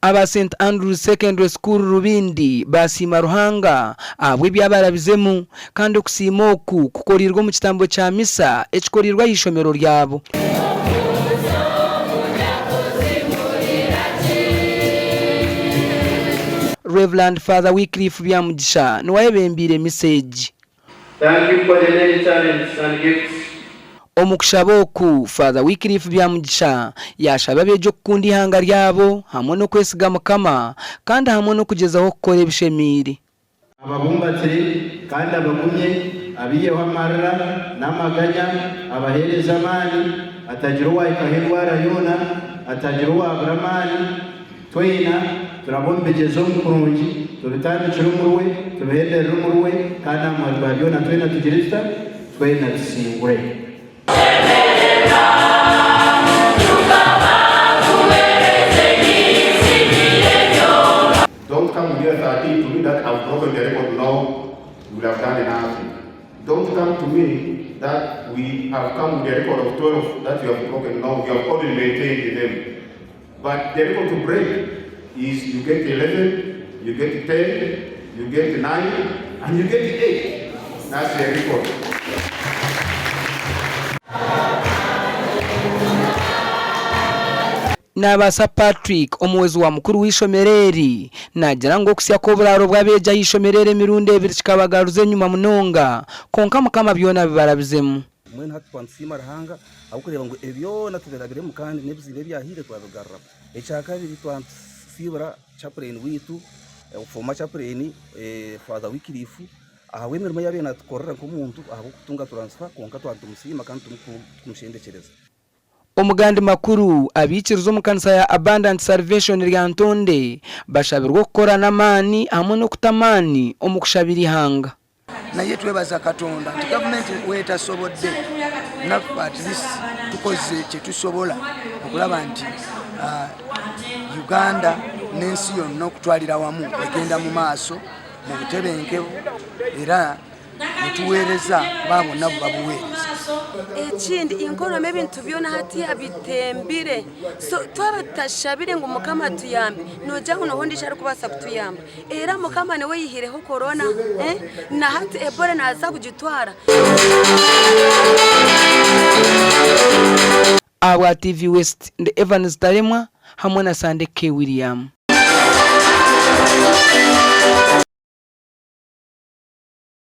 aba St Andrews Secondary School Rubindi basima Ruhanga abwe byabarabizemu kandi okusima oku kukorirwa mu kitambo kya misa ekikorirwa yishomero ryabo. Reverend Father Wycliffe Byamugisha niwayebembire message. Thank you for the many talents and gifts. Omukushaboku Father Wycliffe Byamugisha yashaba bejo kundi hanga ryabo hamwe no kwesiga mukama kandi hamwe no kugezaho gukora ebishemire. Ababumbatire kandi abagumye abiyeho amarara n'amaganya abahereza amani atagira uwayikahirwara yona atagira uwaburamani twena turabombegezo mukurungi turutandikira umuruwe tubeherera umuruwe kandi amajwa yona twena tugirista twena dusingure. Don't come here 13 to me that I've broken the record now, you will have done enough. Don't come to me that we have come with the record of 12 that you have broken now, you have only maintained them. But the record to break is you get 11, you get 10, you get 9, and you get 8. That's the record. Nabasa Patrick omuwezi wa mukuru w'ishomereri nagira ngo kusya ko buraro bwabeja yishomerere mirunde ebiri kikabagaruze nyuma munonga konka mukama byona bibarabizemu mwene hatwansima Ruhanga abukureba ngo ebyona tuberagire mu kandi nebizibe byahire twabigarra echaka biri twansibura chaplain witu ufoma chaplain Father Wycliffe ahawe mirimo yabena tukorera ko muntu aho kutunga transfer konka twantumusima kandi tumushendekereza. Omugandi makuru abikirizo mu kanisa ya Abundant Salvation rya Ntonde bashabirwa gukora namani hamwe no kutamani omukushabiri hanga. Naye twebaza Katonda nti government weta sobodde nafu at least tukoze kye tusobola okulaba nti Uganda n'ensi yonna okutwalira wamu egenda mu maaso mu butebenkevu era nituweereza babo nabo babuweereza. Ekindi inkono ebintu byona hati abitembire so twabatashabire ngo mukama tuyambe noja kuno hondi shari kubasa kutuyamba era mukama ne weyihireho corona na hati ebola naza kugitwara. Awa TV West and Evans Taremwa hamwe na Sande K William.